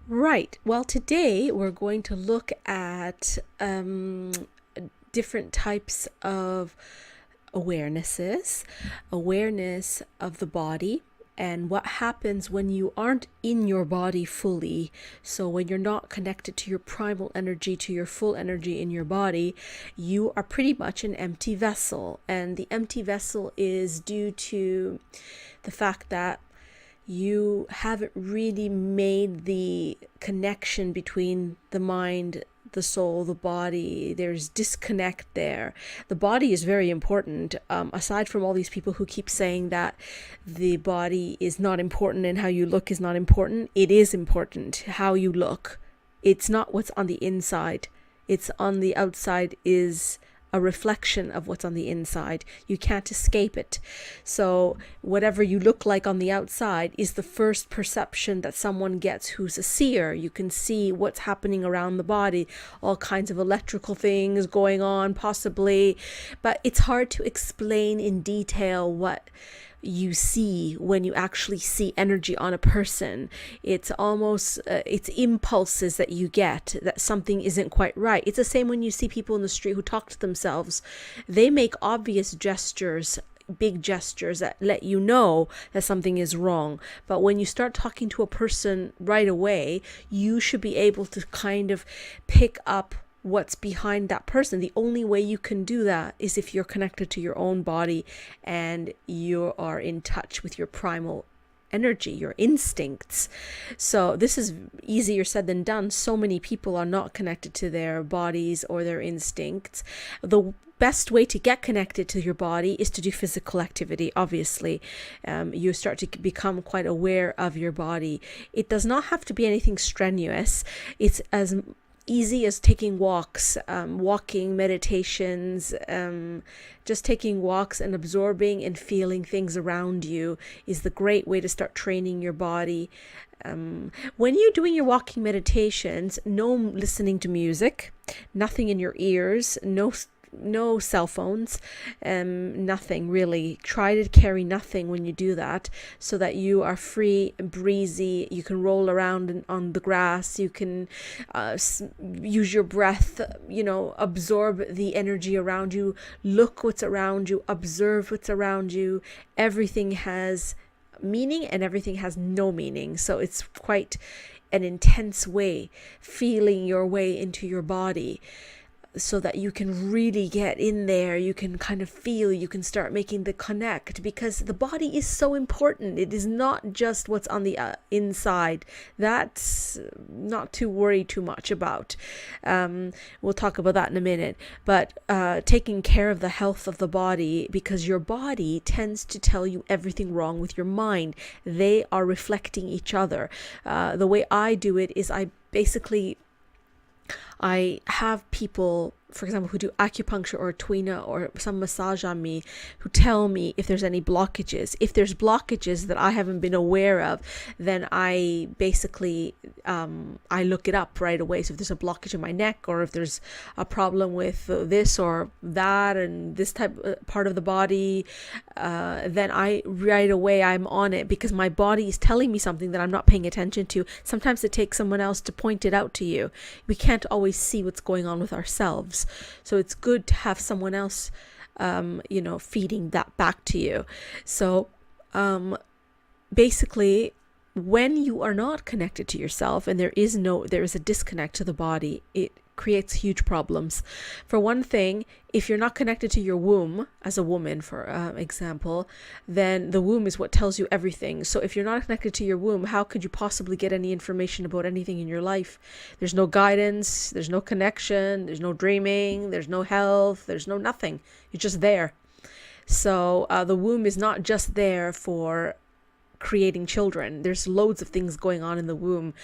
Right. Well, today we're going to look at different types of awarenesses, awareness of the body, and what happens when you aren't in your body fully. So, when you're not connected to your primal energy, to your full energy in your body, you are pretty much an empty vessel. And the empty vessel is due to the fact that you haven't really made the connection between the mind, the soul, the body. There's disconnect there. The body is very important. Aside from all these people who keep saying that the body is not important and how you look is not important, it is important how you look. It's not what's on the inside. It's on the outside is a reflection of what's on the inside. You can't escape it. So whatever you look like on the outside is the first perception that someone gets who's a seer. You can see what's happening around the body, all kinds of electrical things going on possibly, but it's hard to explain in detail what you see when you actually see energy on a person. It's almost it's impulses that you get that something isn't quite right. It's the same when you see people in the street who talk to themselves. They make obvious gestures, big gestures that let you know that something is wrong. But when you start talking to a person right away, you should be able to kind of pick up what's behind that person. The only way you can do that is if you're connected to your own body and you are in touch with your primal energy, your instincts. So this is easier said than done. So many people are not connected to their bodies or their instincts. The best way to get connected to your body is to do physical activity. Obviously, you start to become quite aware of your body. It does not have to be anything strenuous. It's as easy as taking walks, walking meditations, just taking walks and absorbing and feeling things around you is the great way to start training your body. When you're doing your walking meditations, no listening to music, nothing in your ears, no cell phones, nothing really. Try to carry nothing when you do that, so that you are free and breezy. You can roll around on the grass. You can use your breath, absorb the energy around you. Look what's around you. Observe what's around you. Everything has meaning and everything has no meaning. So it's quite an intense way, feeling your way into your body, so that you can really get in there. You can kind of feel, you can start making the connect, because the body is so important. It is not just what's on the inside. That's not to worry too much about. We'll talk about that in a minute. But taking care of the health of the body, because your body tends to tell you everything wrong with your mind. They are reflecting each other. The way I do it is I have people, for example, who do acupuncture or tuina or some massage on me, who tell me if there's any blockages. If there's blockages that I haven't been aware of, then I basically I look it up right away. So if there's a blockage in my neck, or if there's a problem with this or that and this type part of the body, then I right away I'm on it, because my body is telling me something that I'm not paying attention to. Sometimes it takes someone else to point it out to you. We can't always see what's going on with ourselves. So it's good to have someone else, feeding that back to you. So basically, when you are not connected to yourself and there is a disconnect to the body, it creates huge problems. For one thing, if you're not connected to your womb as a woman, for example, then the womb is what tells you everything. So if you're not connected to your womb, how could you possibly get any information about anything in your life? There's no guidance, there's no connection, there's no dreaming, there's no health, there's no nothing. You're just there. So the womb is not just there for creating children. There's loads of things going on in the womb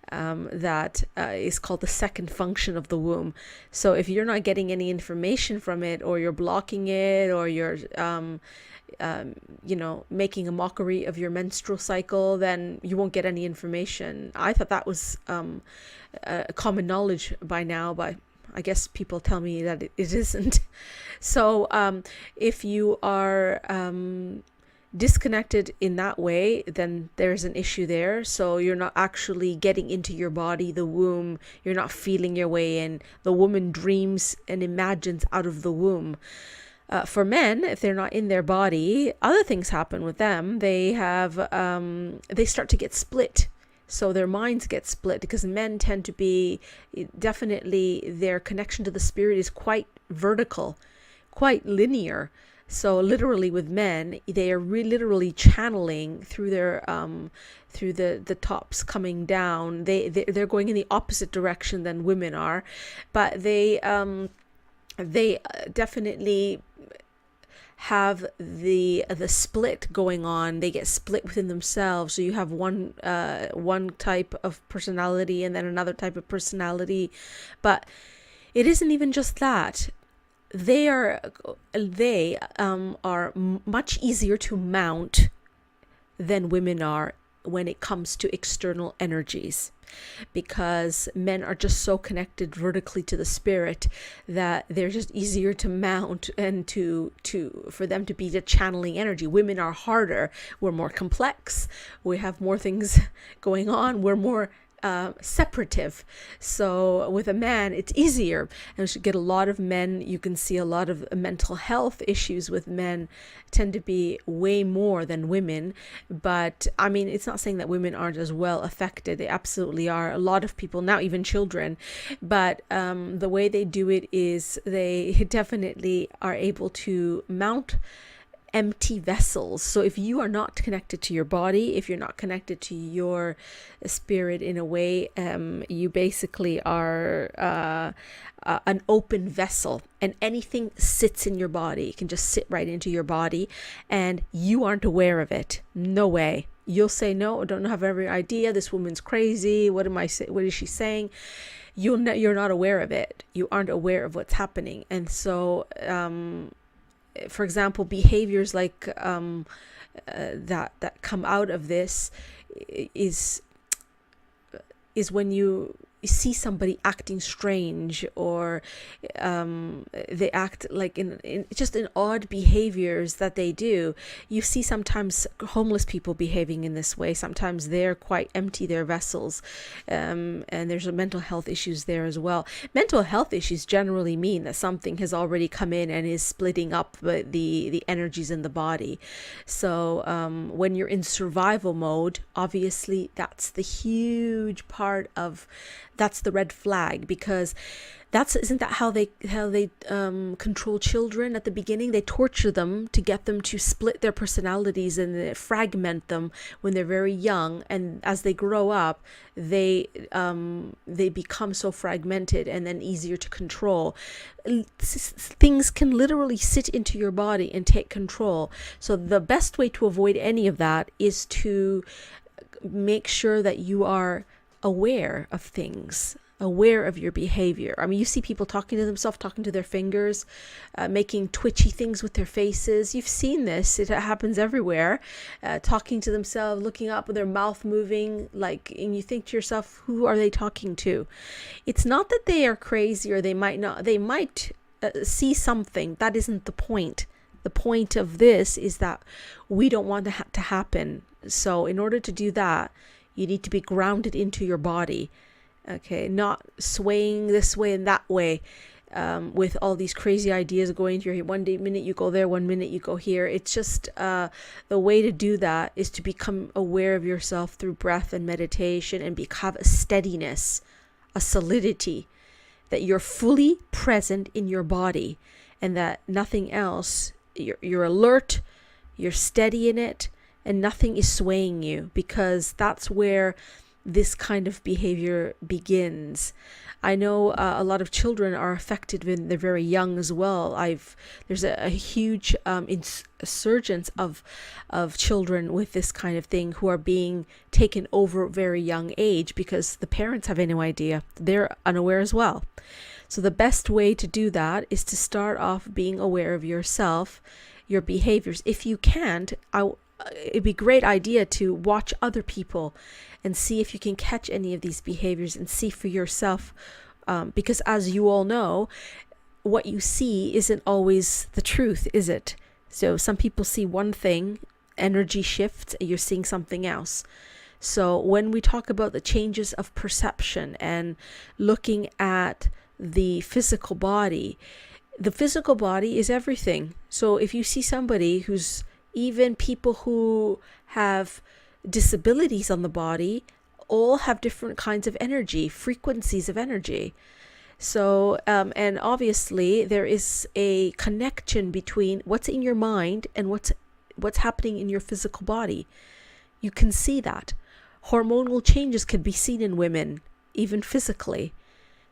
that is called the second function of the womb. So if you're not getting any information from it, or you're blocking it, or you're making a mockery of your menstrual cycle, then you won't get any information. I thought that was common knowledge by now, but I guess people tell me that it isn't. So if you are disconnected in that way, then there's an issue there. So you're not actually getting into your body, the womb. You're not feeling your way in. The woman dreams and imagines out of the womb. For men, if they're not in their body, other things happen with them. They start to get split. So their minds get split, because men tend to be, definitely their connection to the spirit is quite vertical, quite linear. So literally with men, they are literally channeling through their through the tops coming down. They're going in the opposite direction than women are, but they definitely have the split going on. They get split within themselves. So you have one type of personality and then another type of personality, but it isn't even just that. They are much easier to mount than women are when it comes to external energies, because men are just so connected vertically to the spirit that they're just easier to mount and to for them to be the channeling energy. Women are harder. We're more complex. We have more things going on. We're more separative. So with a man, it's easier, and you get a lot of men. You can see a lot of mental health issues with men tend to be way more than women. But I mean, it's not saying that women aren't as well affected. They absolutely are. A lot of people now, even children, but the way they do it is they definitely are able to mount empty vessels. So if you are not connected to your body, if you're not connected to your spirit in a way, you basically are an open vessel, and anything sits in your body. It can just sit right into your body, and you aren't aware of it. No way. You'll say, no, I don't have every idea. This woman's crazy. What is she saying? You're not aware of it. You aren't aware of what's happening. And so, for example, behaviors like that come out of this is when you see somebody acting strange, or they act like in just in odd behaviors that they do. You see sometimes homeless people behaving in this way. Sometimes they're quite empty, their vessels, and there's mental health issues there as well. Mental health issues generally mean that something has already come in and is splitting up the energies in the body. So when you're in survival mode, obviously that's the huge part of, that's the red flag, because isn't that how they control children at the beginning? They torture them to get them to split their personalities and fragment them when they're very young, and as they grow up, they become so fragmented and then easier to control. Things can literally sit into your body and take control. So the best way to avoid any of that is to make sure that you are aware of things, aware of your behavior. I mean, you see people talking to themselves, talking to their fingers, making twitchy things with their faces. You've seen this. It happens everywhere. Talking to themselves, looking up with their mouth moving, and you think to yourself, who are they talking to? It's not that they are crazy, or they might see something. That isn't the point. The point of this is that we don't want that to happen. So in order to do that, you need to be grounded into your body, okay? Not swaying this way and that way with all these crazy ideas going through your head. One minute you go there, one minute you go here. It's just the way to do that is to become aware of yourself through breath and meditation, and have a steadiness, a solidity, that you're fully present in your body, and that nothing else, you're alert, you're steady in it, and nothing is swaying you, because that's where this kind of behavior begins. I know a lot of children are affected when they're very young as well. There's a huge insurgence of children with this kind of thing who are being taken over at a very young age, because the parents have no idea. They're unaware as well. So the best way to do that is to start off being aware of yourself, your behaviors. If you can't, it'd be a great idea to watch other people and see if you can catch any of these behaviors and see for yourself, because as you all know, what you see isn't always the truth, is it? So some people see one thing energy shifts, you're seeing something else. So when we talk about the changes of perception and looking at the physical body is everything. So if you see somebody who's, even people who have disabilities on the body, all have different kinds of energy, frequencies of energy. So, and obviously there is a connection between what's in your mind and what's happening in your physical body. You can see that. Hormonal changes can be seen in women, even physically.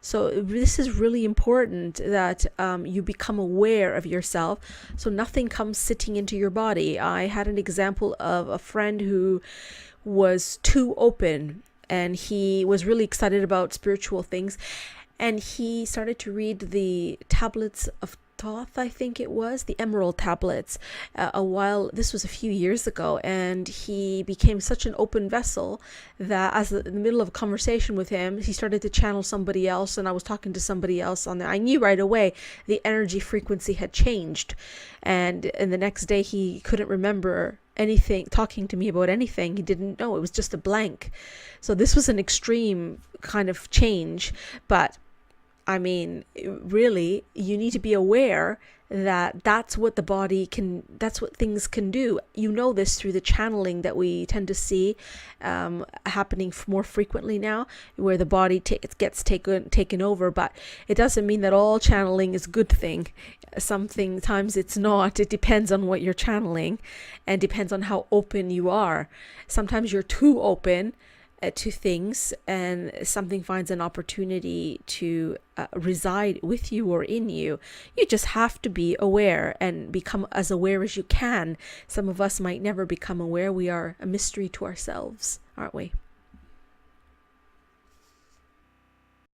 So this is really important that you become aware of yourself, so nothing comes sitting into your body. I had an example of a friend who was too open, and he was really excited about spiritual things, and he started to read the tablets of Thoth, I think it was, the emerald tablets, this was a few years ago, and he became such an open vessel that in the middle of a conversation with him, he started to channel somebody else, and I was talking to somebody else on there. I knew right away the energy frequency had changed, and the next day he couldn't remember anything, talking to me about anything. He didn't know, it was just a blank. So this was an extreme kind of change, but I mean, really, you need to be aware that that's what the body can, that's what things can do. You know this through the channeling that we tend to see happening more frequently now, where the body gets taken over. But it doesn't mean that all channeling is a good thing. Sometimes it's not. It depends on what you're channeling, and depends on how open you are. Sometimes you're too open to things, and something finds an opportunity to reside with you or in you. You just have to be aware and become as aware as you can. Some of us might never become aware. We are a mystery to ourselves, aren't we?